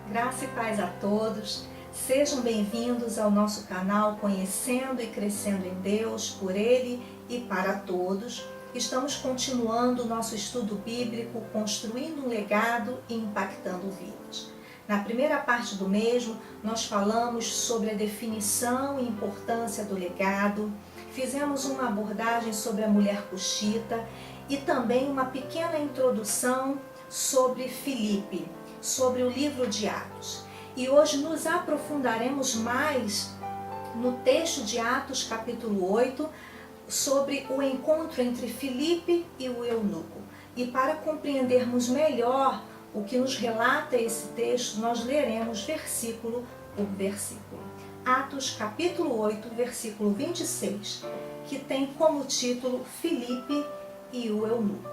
Graça e paz a todos. Sejam bem-vindos ao nosso canal Conhecendo e Crescendo em Deus, por Ele e para todos. Estamos continuando o nosso estudo bíblico, construindo um legado e impactando vidas. Na primeira parte do mesmo, nós falamos sobre a definição e importância do legado, fizemos uma abordagem sobre a mulher cuxita e também uma pequena introdução sobre Filipe, sobre o livro de Atos. E hoje nos aprofundaremos mais no texto de Atos capítulo 8, sobre o encontro entre Filipe e o eunuco. E para compreendermos melhor o que nos relata esse texto, nós leremos versículo por versículo. Atos capítulo 8, versículo 26, que tem como título Filipe e o eunuco.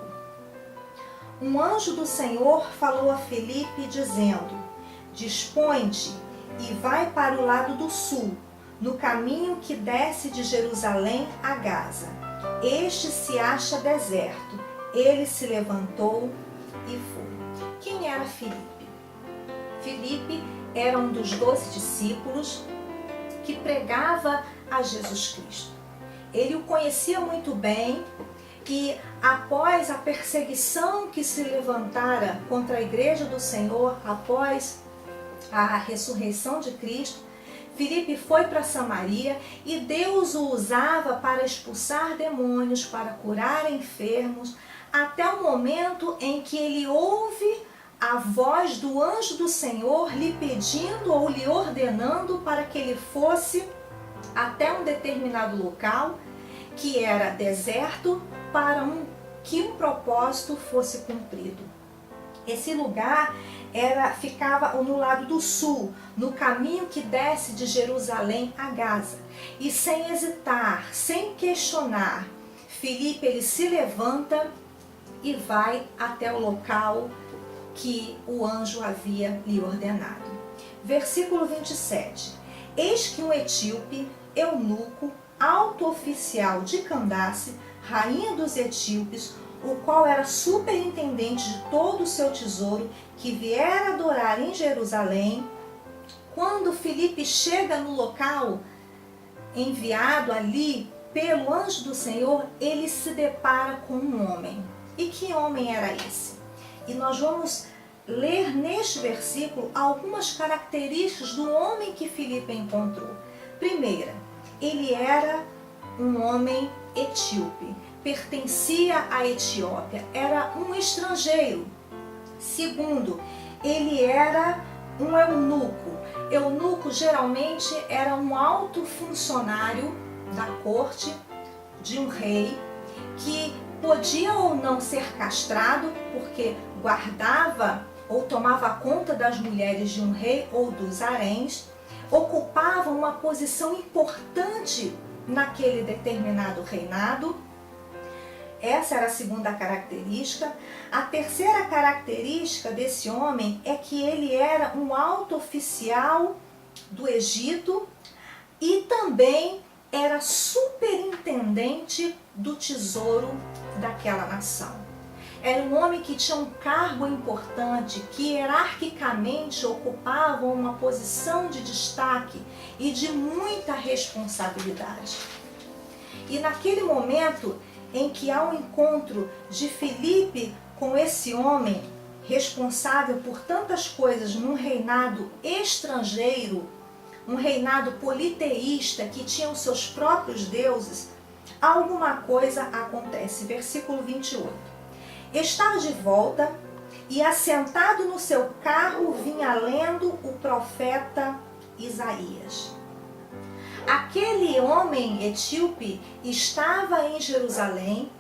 Um anjo do Senhor falou a Filipe dizendo: dispõe-te e vai para o lado do sul, no caminho que desce de Jerusalém a Gaza. Este se acha deserto. Ele se levantou e foi. Quem era Filipe? Filipe era um dos 12 discípulos que pregava a Jesus Cristo. Ele o conhecia muito bem e, após a perseguição que se levantara contra a igreja do Senhor, após a ressurreição de Cristo, Filipe foi para Samaria e Deus o usava para expulsar demônios, para curar enfermos, até o momento em que ele ouve a voz do anjo do Senhor lhe pedindo ou lhe ordenando para que ele fosse até um determinado local, que era deserto, para que um propósito fosse cumprido. Esse lugar ficava no lado do sul, no caminho que desce de Jerusalém a Gaza. E sem hesitar, sem questionar, Filipe ele se levanta e vai até o local que o anjo havia lhe ordenado. Versículo 27. Eis que um etíope, eunuco, alto oficial de Candace, rainha dos etíopes, o qual era superintendente de todo o seu tesouro, que viera adorar em Jerusalém, quando Filipe chega no local enviado ali pelo anjo do Senhor, ele se depara com um homem. E que homem era esse? E nós vamos ler neste versículo algumas características do homem que Filipe encontrou. Primeira, ele era um homem etíope, pertencia à Etiópia, era um estrangeiro. Segundo, ele era um eunuco. Eunuco geralmente era um alto funcionário da corte de um rei que podia ou não ser castrado, porque guardava ou tomava conta das mulheres de um rei ou dos haréns, ocupava uma posição importante naquele determinado reinado. Essa era a segunda característica. A terceira característica desse homem é que ele era um alto oficial do Egito e também era superintendente do tesouro daquela nação. Era um homem que tinha um cargo importante, que hierarquicamente ocupava uma posição de destaque e de muita responsabilidade. E naquele momento em que há um encontro de Filipe com esse homem responsável por tantas coisas num reinado estrangeiro, um reinado politeísta que tinha os seus próprios deuses, alguma coisa acontece. Versículo 28. Estava de volta e, assentado no seu carro, vinha lendo o profeta Isaías. Aquele homem etíope estava em Jerusalém,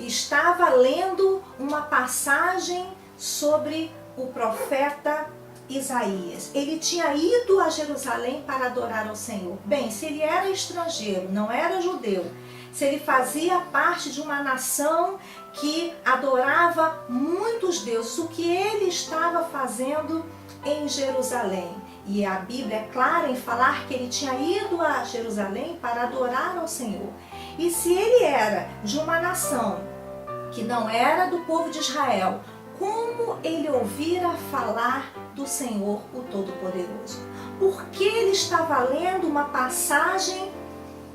estava lendo uma passagem sobre o profeta Isaías. Ele tinha ido a Jerusalém para adorar ao Senhor. Bem, se ele era estrangeiro, não era judeu, se ele fazia parte de uma nação que adorava muitos deuses, o que ele estava fazendo em Jerusalém? E a Bíblia é clara em falar que ele tinha ido a Jerusalém para adorar ao Senhor. E se ele era de uma nação que não era do povo de Israel, como ele ouvira falar do Senhor, o Todo-Poderoso. Porque ele estava lendo uma passagem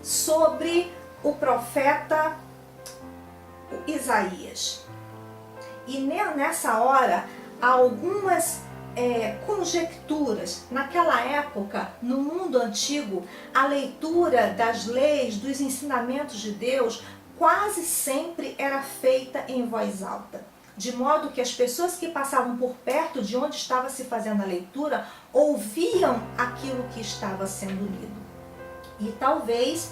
sobre o profeta Isaías. E nessa hora, há algumas conjecturas. Naquela época, no mundo antigo, a leitura das leis, dos ensinamentos de Deus, quase sempre era feita em voz alta. De modo que as pessoas que passavam por perto de onde estava se fazendo a leitura, ouviam aquilo que estava sendo lido. E talvez,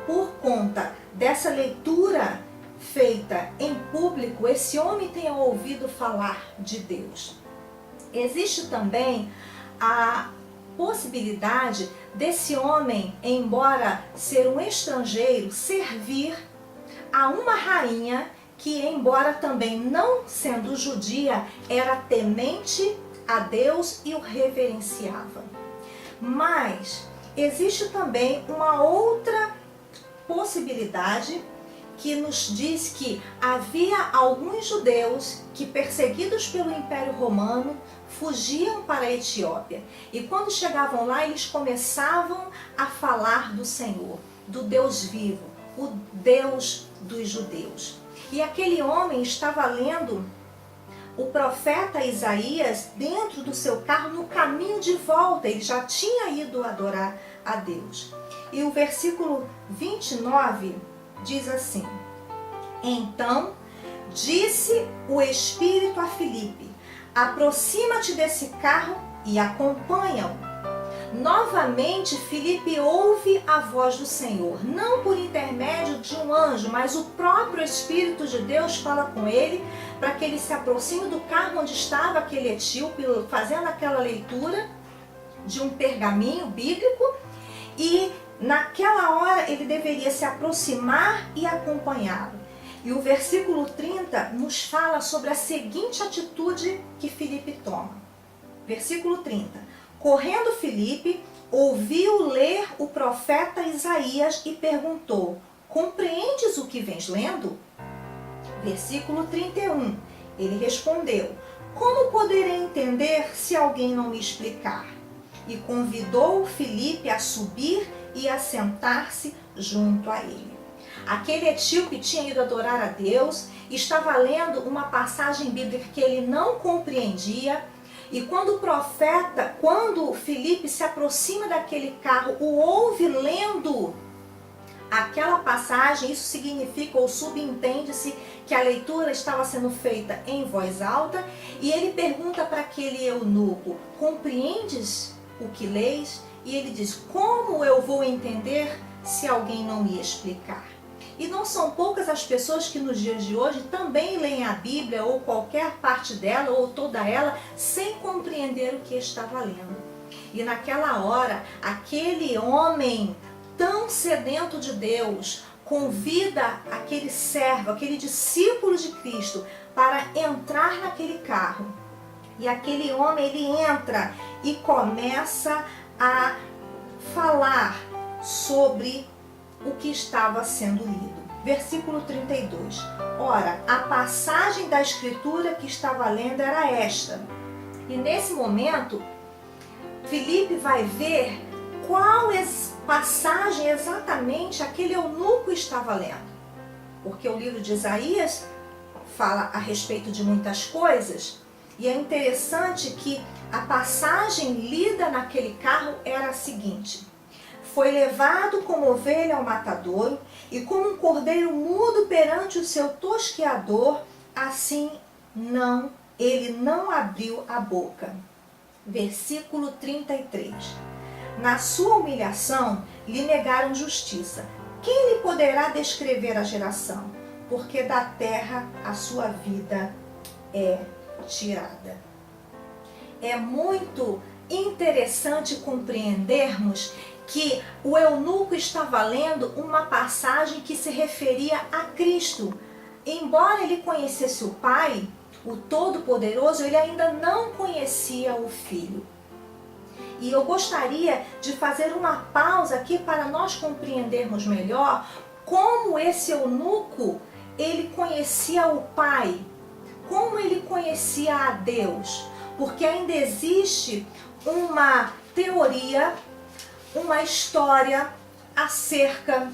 por conta dessa leitura feita em público, esse homem tenha ouvido falar de Deus. Existe também a possibilidade desse homem, embora ser um estrangeiro, servir a uma rainha que, embora também não sendo judia, era temente a Deus e o reverenciava. Mas existe também uma outra possibilidade que nos diz que havia alguns judeus que, perseguidos pelo Império Romano, fugiam para a Etiópia. E quando chegavam lá, eles começavam a falar do Senhor, do Deus vivo, o Deus dos judeus. E aquele homem estava lendo o profeta Isaías dentro do seu carro no caminho de volta. Ele já tinha ido adorar a Deus. E o versículo 29 diz assim: Então disse o Espírito a Filipe: aproxima-te desse carro e acompanha-o. Novamente, Filipe ouve a voz do Senhor, não por intermédio de um anjo, mas o próprio Espírito de Deus fala com ele para que ele se aproxime do carro onde estava aquele etíope, fazendo aquela leitura de um pergaminho bíblico, e naquela hora ele deveria se aproximar e acompanhá-lo. E o versículo 30 nos fala sobre a seguinte atitude que Filipe toma. Versículo 30. Correndo Filipe, ouviu ler o profeta Isaías e perguntou: compreendes o que vens lendo? Versículo 31. Ele respondeu: como poderei entender se alguém não me explicar? E convidou Filipe a subir e a sentar-se junto a ele. Aquele etíope tinha ido adorar a Deus, estava lendo uma passagem bíblica que ele não compreendia. E quando Filipe se aproxima daquele carro, o ouve lendo aquela passagem, isso significa ou subentende-se que a leitura estava sendo feita em voz alta, e ele pergunta para aquele eunuco: compreendes o que lês? E ele diz: como eu vou entender se alguém não me explicar? E não são poucas as pessoas que nos dias de hoje também leem a Bíblia ou qualquer parte dela ou toda ela sem compreender o que estava lendo. E naquela hora, aquele homem tão sedento de Deus convida aquele servo, aquele discípulo de Cristo, para entrar naquele carro. E aquele homem, ele entra e começa a falar sobre o que estava sendo lido. Versículo 32. Ora, a passagem da escritura que estava lendo era esta. E nesse momento, Filipe vai ver qual passagem exatamente aquele eunuco estava lendo. Porque o livro de Isaías fala a respeito de muitas coisas, e é interessante que a passagem lida naquele carro era a seguinte: foi levado como ovelha ao matadouro, e como um cordeiro mudo perante o seu tosqueador, assim ele não abriu a boca. Versículo 33. Na sua humilhação lhe negaram justiça. Quem lhe poderá descrever a geração? Porque da terra a sua vida é tirada. É muito interessante compreendermos que o eunuco estava lendo uma passagem que se referia a Cristo. Embora ele conhecesse o Pai, o Todo-Poderoso, ele ainda não conhecia o Filho. E eu gostaria de fazer uma pausa aqui para nós compreendermos melhor como esse eunuco, ele conhecia o Pai. como ele conhecia a Deus, porque ainda existe uma teoria, uma história acerca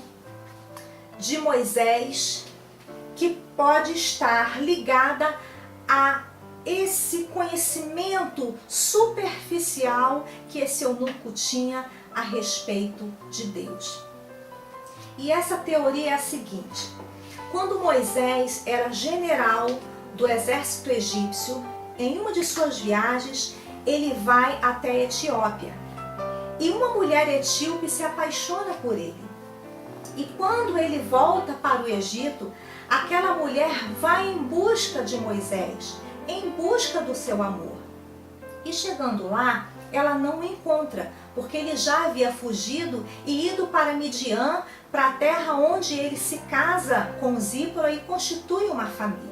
de Moisés que pode estar ligada a esse conhecimento superficial que esse eunuco tinha a respeito de Deus. E essa teoria é a seguinte: quando Moisés era general do exército egípcio, em uma de suas viagens, ele vai até a Etiópia. E uma mulher etíope se apaixona por ele. E quando ele volta para o Egito, aquela mulher vai em busca de Moisés, em busca do seu amor. E chegando lá, ela não o encontra, porque ele já havia fugido e ido para Midian, para a terra onde ele se casa com Zípora e constitui uma família.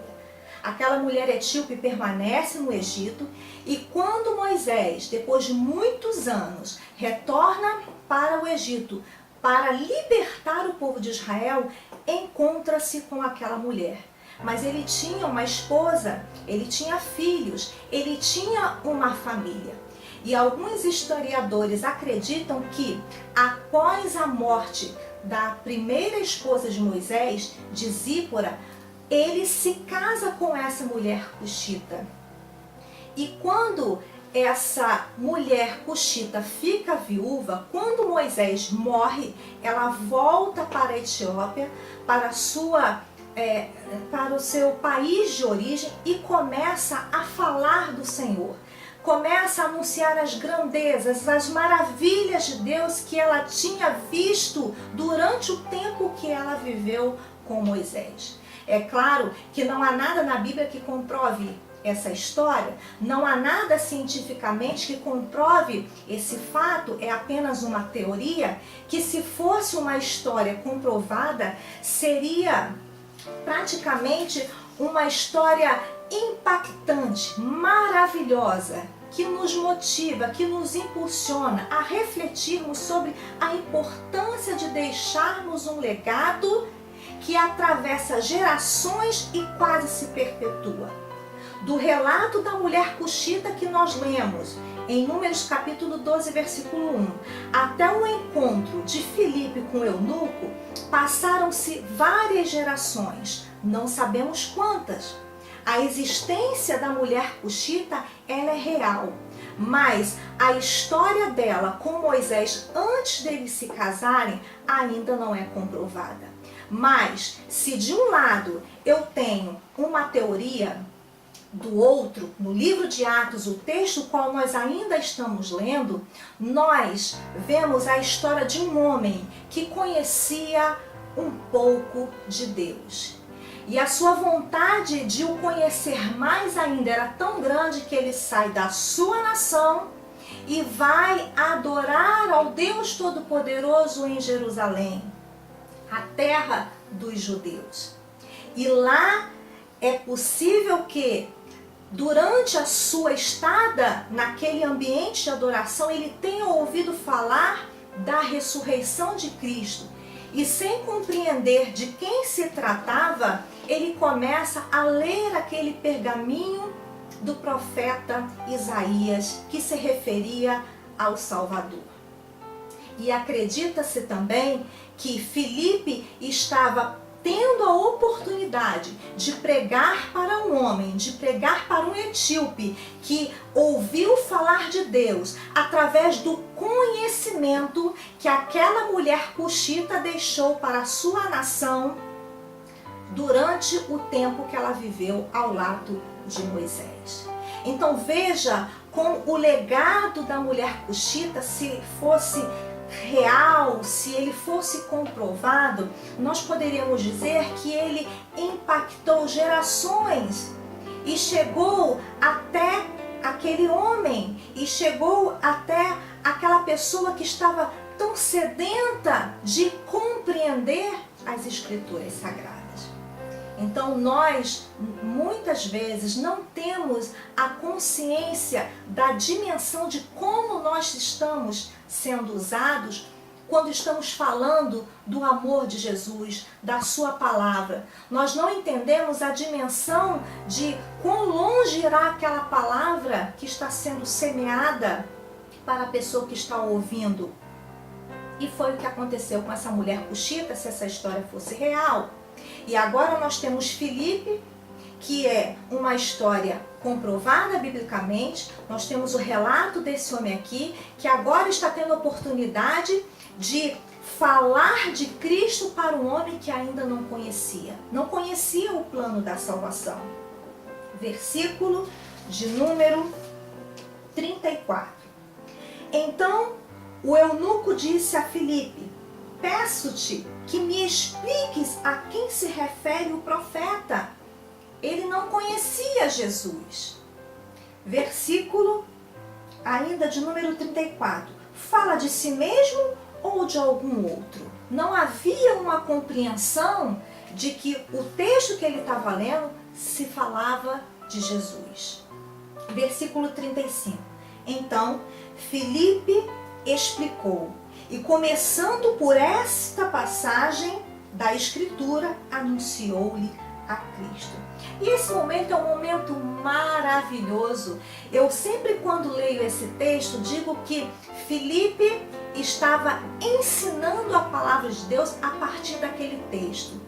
Aquela mulher etíope permanece no Egito e quando Moisés, depois de muitos anos, retorna para o Egito para libertar o povo de Israel, encontra-se com aquela mulher. Mas ele tinha uma esposa, ele tinha filhos, ele tinha uma família. E alguns historiadores acreditam que, após a morte da primeira esposa de Moisés, de Zípora, ele se casa com essa mulher cuxita. E quando essa mulher cuxita fica viúva, quando Moisés morre, ela volta para a Etiópia, para o seu país de origem e começa a falar do Senhor. Começa a anunciar as grandezas, as maravilhas de Deus que ela tinha visto durante o tempo que ela viveu com Moisés. É claro que não há nada na Bíblia que comprove essa história, não há nada cientificamente que comprove esse fato, é apenas uma teoria que, se fosse uma história comprovada, seria praticamente uma história impactante, maravilhosa, que nos motiva, que nos impulsiona a refletirmos sobre a importância de deixarmos um legado que atravessa gerações e quase se perpetua. Do relato da mulher cuxita que nós lemos em Números capítulo 12, versículo 1, até o encontro de Filipe com o eunuco, passaram-se várias gerações, não sabemos quantas. A existência da mulher cuxita, ela é real, mas a história dela com Moisés antes deles se casarem ainda não é comprovada. Mas, se de um lado eu tenho uma teoria, do outro, no livro de Atos, o texto qual nós ainda estamos lendo, nós vemos a história de um homem que conhecia um pouco de Deus. E a sua vontade de o conhecer mais ainda era tão grande que ele sai da sua nação e vai adorar ao Deus Todo-Poderoso em Jerusalém, a terra dos judeus. E lá é possível que, durante a sua estada naquele ambiente de adoração, ele tenha ouvido falar da ressurreição de Cristo. E sem compreender de quem se tratava, ele começa a ler aquele pergaminho do profeta Isaías, que se referia ao Salvador. E acredita-se também que Filipe estava tendo a oportunidade de pregar para um homem, de pregar para um etíope que ouviu falar de Deus através do conhecimento que aquela mulher cuxita deixou para a sua nação durante o tempo que ela viveu ao lado de Moisés. Então veja como o legado da mulher cuxita, se fosse real, se ele fosse comprovado, nós poderíamos dizer que ele impactou gerações e chegou até aquele homem e chegou até aquela pessoa que estava tão sedenta de compreender as Escrituras Sagradas. Então nós, muitas vezes, não temos a consciência da dimensão de como nós estamos sendo usados quando estamos falando do amor de Jesus, da sua palavra. Nós não entendemos a dimensão de quão longe irá aquela palavra que está sendo semeada para a pessoa que está ouvindo. E foi o que aconteceu com essa mulher cuxita, se essa história fosse real. E agora nós temos Filipe, que é uma história comprovada biblicamente. Nós temos o relato desse homem aqui, que agora está tendo a oportunidade de falar de Cristo para um homem que ainda não conhecia o plano da salvação. Versículo de número 34. Então o eunuco disse a Filipe: peço-te que me expliques a quem se refere o profeta. Ele não conhecia Jesus. Versículo ainda de número 34. Fala de si mesmo ou de algum outro? Não havia uma compreensão de que o texto que ele estava lendo se falava de Jesus. Versículo 35. Então Filipe explicou, e começando por esta passagem da Escritura, anunciou-lhe a Cristo. E esse momento é um momento maravilhoso. Eu sempre, quando leio esse texto, digo que Filipe estava ensinando a palavra de Deus a partir daquele texto.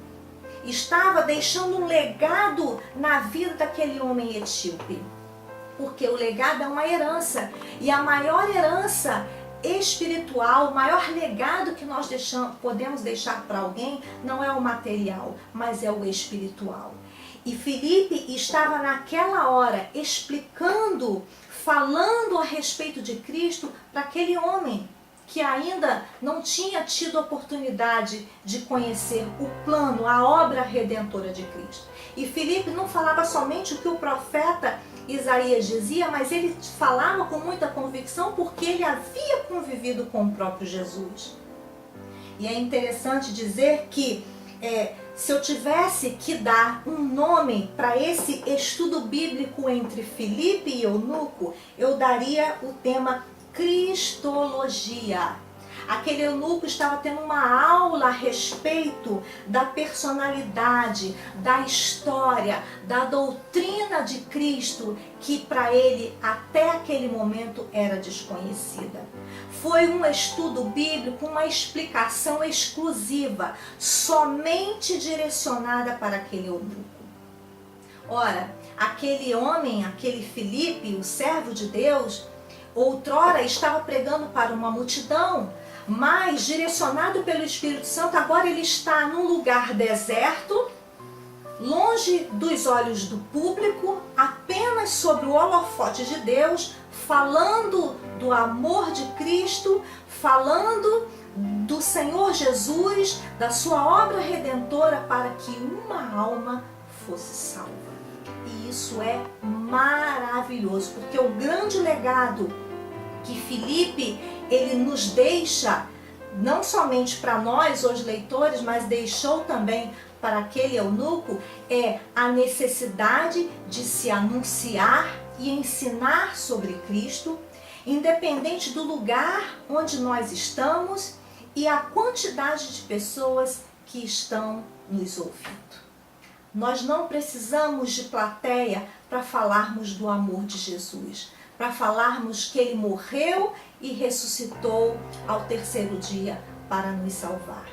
Estava deixando um legado na vida daquele homem etíope. Porque o legado é uma herança. E a maior herança espiritual, o maior legado que nós podemos deixar para alguém não é o material, mas é o espiritual. E Filipe estava naquela hora explicando, falando a respeito de Cristo para aquele homem que ainda não tinha tido a oportunidade de conhecer o plano, a obra redentora de Cristo. E Filipe não falava somente o que o profeta Isaías dizia, mas ele falava com muita convicção porque ele havia convivido com o próprio Jesus. E é interessante dizer que se eu tivesse que dar um nome para esse estudo bíblico entre Filipe e eunuco, eu daria o tema Cristologia. Aquele eunuco estava tendo uma aula a respeito da personalidade, da história, da doutrina de Cristo, que para ele até aquele momento era desconhecida. Foi um estudo bíblico, uma explicação exclusiva, somente direcionada para aquele eunuco. Ora, aquele homem, aquele Filipe, o servo de Deus, outrora estava pregando para uma multidão, mas direcionado pelo Espírito Santo, agora ele está num lugar deserto, longe dos olhos do público, apenas sobre o holofote de Deus, falando do amor de Cristo, falando do Senhor Jesus, da sua obra redentora para que uma alma fosse salva. E isso é maravilhoso, porque o grande legado que Filipe ele nos deixa, não somente para nós, os leitores, mas deixou também para aquele eunuco, é a necessidade de se anunciar e ensinar sobre Cristo, independente do lugar onde nós estamos e a quantidade de pessoas que estão nos ouvindo. Nós não precisamos de plateia para falarmos do amor de Jesus, para falarmos que Ele morreu e ressuscitou ao terceiro dia para nos salvar.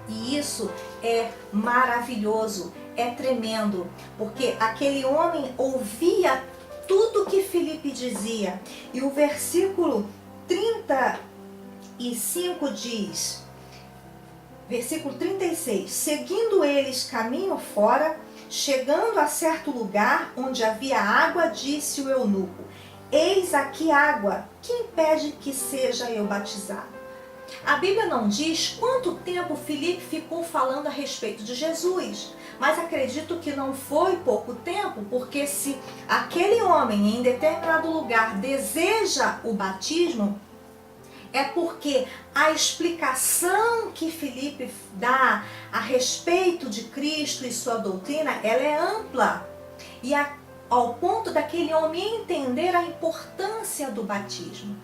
E isso é maravilhoso, é tremendo, porque aquele homem ouvia tudo que Filipe dizia. E o versículo 35 diz, versículo 36, seguindo eles caminho fora, chegando a certo lugar onde havia água, disse o eunuco: eis aqui água, que impede que seja eu batizado? A Bíblia não diz quanto tempo Filipe ficou falando a respeito de Jesus, mas acredito que não foi pouco tempo, porque se aquele homem em determinado lugar deseja o batismo, é porque a explicação que Filipe dá a respeito de Cristo e sua doutrina, ela é ampla, e ao ponto daquele homem entender a importância do batismo.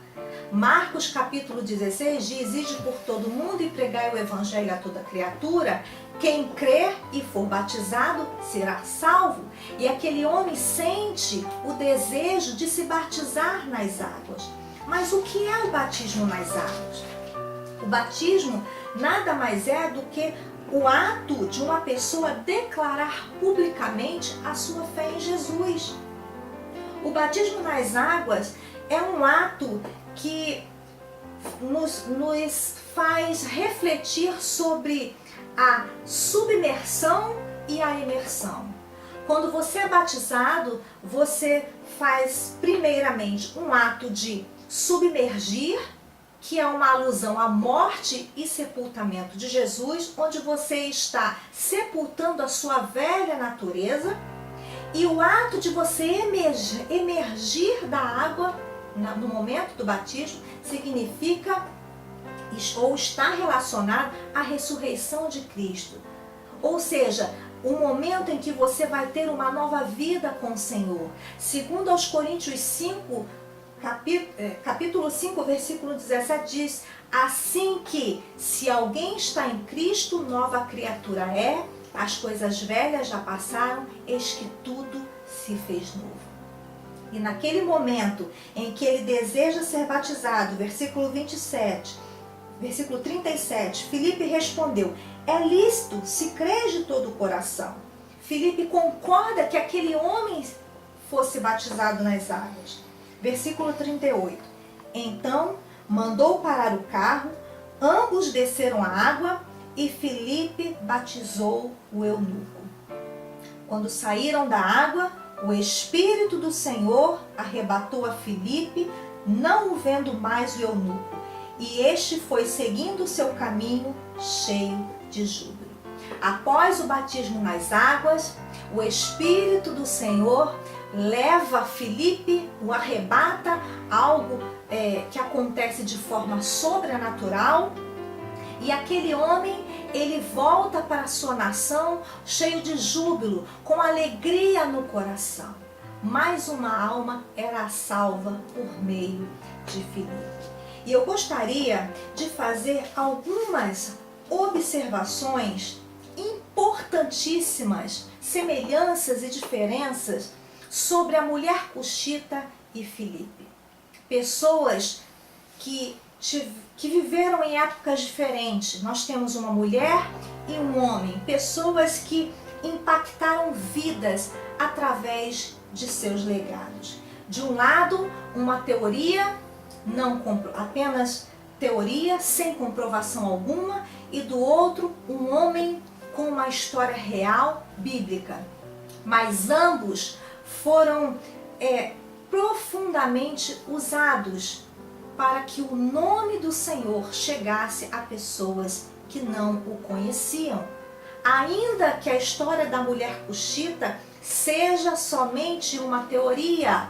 Marcos capítulo 16 diz: ide por todo mundo e pregai o evangelho a toda criatura. Quem crer e for batizado será salvo. E aquele homem sente o desejo de se batizar nas águas. Mas o que é o batismo nas águas? O batismo nada mais é do que o ato de uma pessoa declarar publicamente a sua fé em Jesus. O batismo nas águas é um ato que nos faz refletir sobre a submersão e a imersão. Quando você é batizado, você faz primeiramente um ato de submergir, que é uma alusão à morte e sepultamento de Jesus, onde você está sepultando a sua velha natureza, e o ato de você emergir da água no momento do batismo significa ou está relacionado à ressurreição de Cristo. Ou seja, o momento em que você vai ter uma nova vida com o Senhor. Segundo aos Coríntios 5, capítulo 5, versículo 17 diz: assim que, se alguém está em Cristo, nova criatura é, as coisas velhas já passaram, eis que tudo se fez novo. E naquele momento em que ele deseja ser batizado, versículo 27, versículo 37, Filipe respondeu: é lícito se crês de todo o coração. Filipe concorda que aquele homem fosse batizado nas águas. Versículo 38. Então mandou parar o carro, ambos desceram a água e Filipe batizou o eunuco. Quando saíram da água, o Espírito do Senhor arrebatou a Filipe, não o vendo mais o eunuco, e este foi seguindo o seu caminho cheio de júbilo. Após o batismo nas águas, o Espírito do Senhor leva Filipe, o arrebata, algo que acontece de forma sobrenatural, e aquele homem, ele volta para a sua nação cheio de júbilo, com alegria no coração. Mais uma alma era salva por meio de Filipe. E eu gostaria de fazer algumas observações importantíssimas, semelhanças e diferenças sobre a mulher cuxita e Filipe. Pessoas que viveram em épocas diferentes. Nós temos uma mulher e um homem, pessoas que impactaram vidas através de seus legados. De um lado, uma teoria, apenas teoria, sem comprovação alguma, e do outro, um homem com uma história real, bíblica. Mas ambos foram profundamente usados para que o nome do Senhor chegasse a pessoas que não o conheciam. Ainda que a história da mulher cuxita seja somente uma teoria,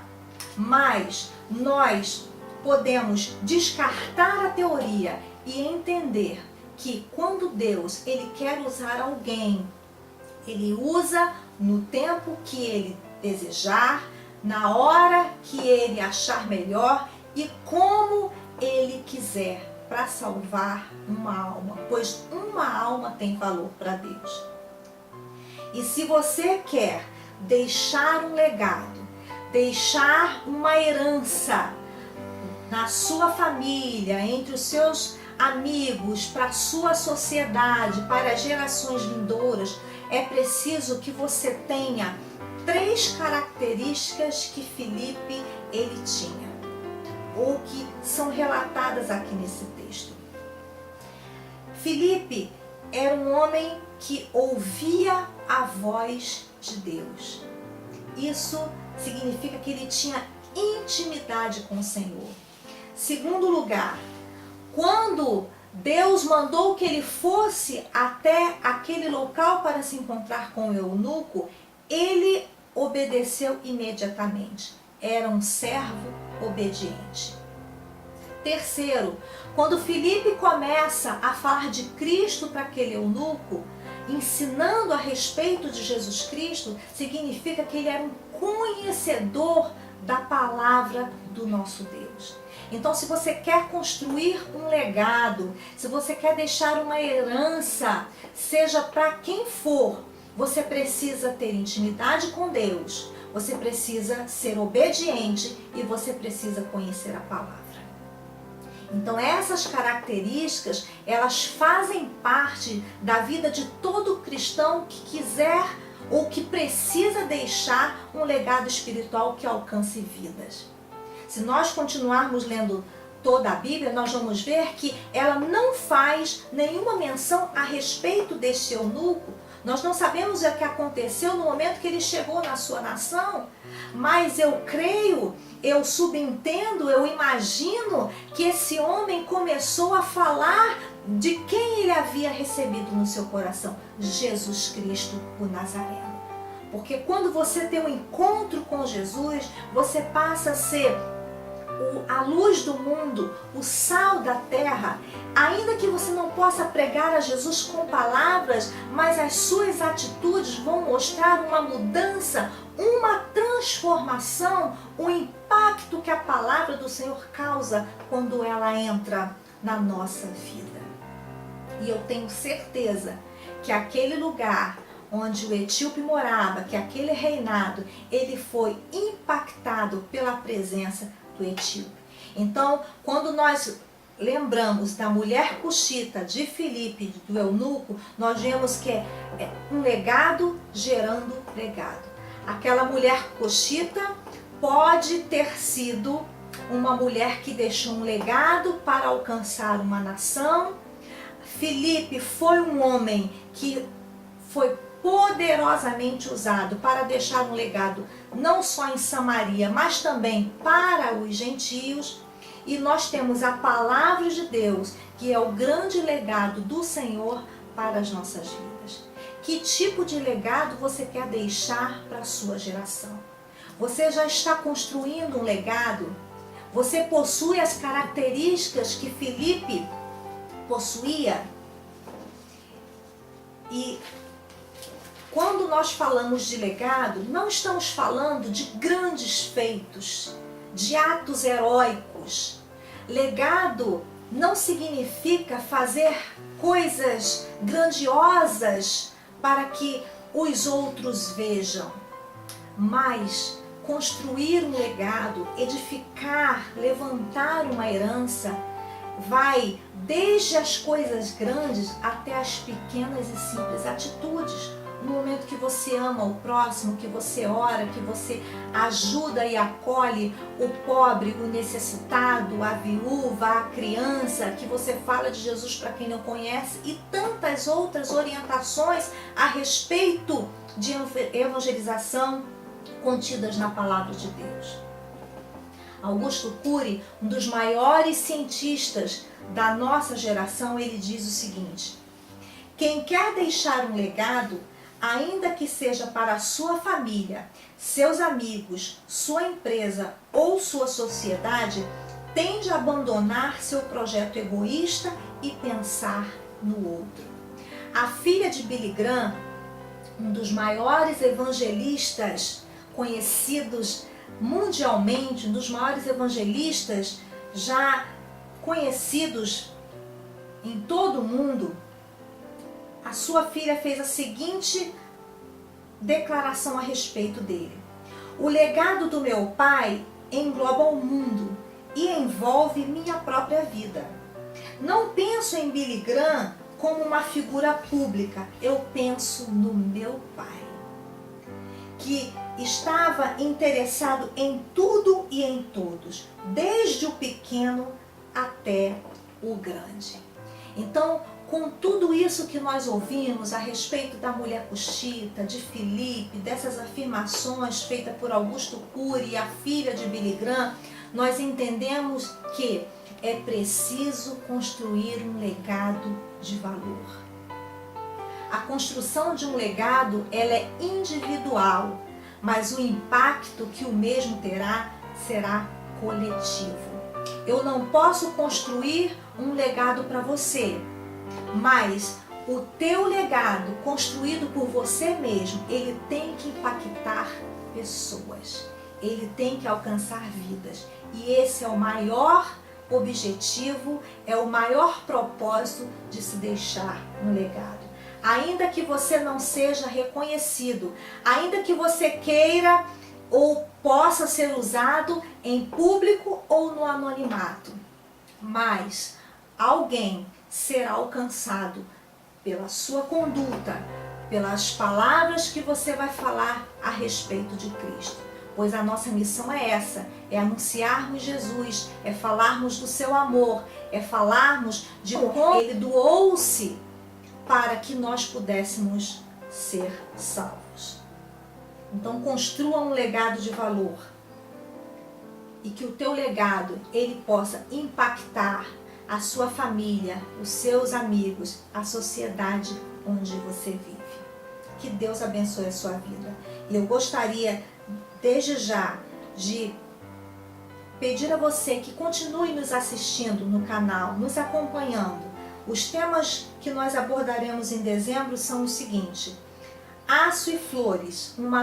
mas nós podemos descartar a teoria e entender que quando Deus ele quer usar alguém, ele usa no tempo que ele desejar, na hora que ele achar melhor e como ele quiser, para salvar uma alma, pois uma alma tem valor para Deus. E se você quer deixar um legado, deixar uma herança na sua família, entre os seus amigos, para a sua sociedade, para as gerações vindouras, é preciso que você tenha 3 características que Filipe ele tinha, ou que são relatadas aqui nesse texto. Filipe era um homem que ouvia a voz de Deus. Isso significa que ele tinha intimidade com o Senhor. Segundo lugar, quando Deus mandou que ele fosse até aquele local para se encontrar com o eunuco, ele obedeceu imediatamente. Era um servo obediente. Terceiro, quando Filipe começa a falar de Cristo para aquele eunuco, ensinando a respeito de Jesus Cristo, significa que ele era um conhecedor da palavra do nosso Deus. Então, se você quer construir um legado, se você quer deixar uma herança, seja para quem for, você precisa ter intimidade com Deus, você precisa ser obediente e você precisa conhecer a palavra. Então essas características, elas fazem parte da vida de todo cristão que quiser ou que precisa deixar um legado espiritual que alcance vidas. Se nós continuarmos lendo toda a Bíblia, nós vamos ver que ela não faz nenhuma menção a respeito deste eunuco. Nós não sabemos o que aconteceu no momento que ele chegou na sua nação, mas eu creio, eu subentendo, eu imagino que esse homem começou a falar de quem ele havia recebido no seu coração: Jesus Cristo, o Nazareno. Porque quando você tem um encontro com Jesus, você passa a ser a luz do mundo, o sal da terra. Ainda que você não possa pregar a Jesus com palavras, mas as suas atitudes vão mostrar uma mudança, uma transformação, o impacto que a palavra do Senhor causa quando ela entra na nossa vida. E eu tenho certeza que aquele lugar onde o etíope morava, que aquele reinado, ele foi impactado pela presença do etíope. Então, quando nós lembramos da mulher cuxita, de Filipe, do eunuco, nós vemos que é um legado gerando legado. Aquela mulher cuxita pode ter sido uma mulher que deixou um legado para alcançar uma nação. Filipe foi um homem que foi poderosamente usado para deixar um legado não só em Samaria, mas também para os gentios. E nós temos a palavra de Deus, que é o grande legado do Senhor para as nossas vidas. Que tipo de legado você quer deixar para a sua geração? Você já está construindo um legado? Você possui as características que Filipe possuía? E quando nós falamos de legado, não estamos falando de grandes feitos, de atos heróicos. Legado não significa fazer coisas grandiosas para que os outros vejam, mas construir um legado, edificar, levantar uma herança, vai desde as coisas grandes até as pequenas e simples atitudes. No momento que você ama o próximo, que você ora, que você ajuda e acolhe o pobre, o necessitado, a viúva, a criança, que você fala de Jesus para quem não conhece, e tantas outras orientações a respeito de evangelização contidas na palavra de Deus. Augusto Cury, um dos maiores cientistas da nossa geração, ele diz o seguinte: quem quer deixar um legado, ainda que seja para a sua família, seus amigos, sua empresa ou sua sociedade, tende a abandonar seu projeto egoísta e pensar no outro. A filha de Billy Graham, um dos maiores evangelistas conhecidos mundialmente, um dos maiores evangelistas já conhecidos em todo o mundo, a sua filha fez a seguinte declaração a respeito dele: o legado do meu pai engloba o mundo e envolve minha própria vida. Não penso em Billy Graham como uma figura pública, eu penso no meu pai, que estava interessado em tudo e em todos, desde o pequeno até o grande. Então, com tudo isso que nós ouvimos a respeito da mulher cuxita, de Filipe, dessas afirmações feitas por Augusto Cury, a filha de Billy Graham, nós entendemos que é preciso construir um legado de valor. A construção de um legado, ela é individual, mas o impacto que o mesmo terá será coletivo. Eu não posso construir um legado para você, mas o teu legado construído por você mesmo, ele tem que impactar pessoas, ele tem que alcançar vidas. E esse é o maior objetivo, é o maior propósito de se deixar um legado. Ainda que você não seja reconhecido, ainda que você queira ou possa ser usado em público ou no anonimato, mas alguém será alcançado pela sua conduta, pelas palavras que você vai falar a respeito de Cristo. Pois a nossa missão é essa, é anunciarmos Jesus, é falarmos do seu amor, é falarmos de como ele doou-se para que nós pudéssemos ser salvos. Então construa um legado de valor e que o teu legado ele possa impactar a sua família, os seus amigos, a sociedade onde você vive. Que Deus abençoe a sua vida. E eu gostaria desde já de pedir a você que continue nos assistindo no canal, nos acompanhando. Os temas que nós abordaremos em dezembro são o seguinte: aço e flores, uma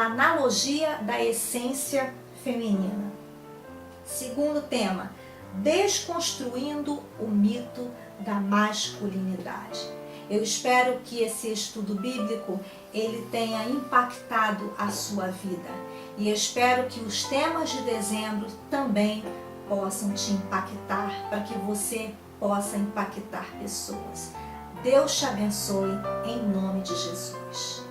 analogia da essência feminina. Segundo tema, desconstruindo o mito da masculinidade. Eu espero que esse estudo bíblico ele tenha impactado a sua vida e espero que os temas de dezembro também possam te impactar para que você possa impactar pessoas. Deus te abençoe em nome de Jesus.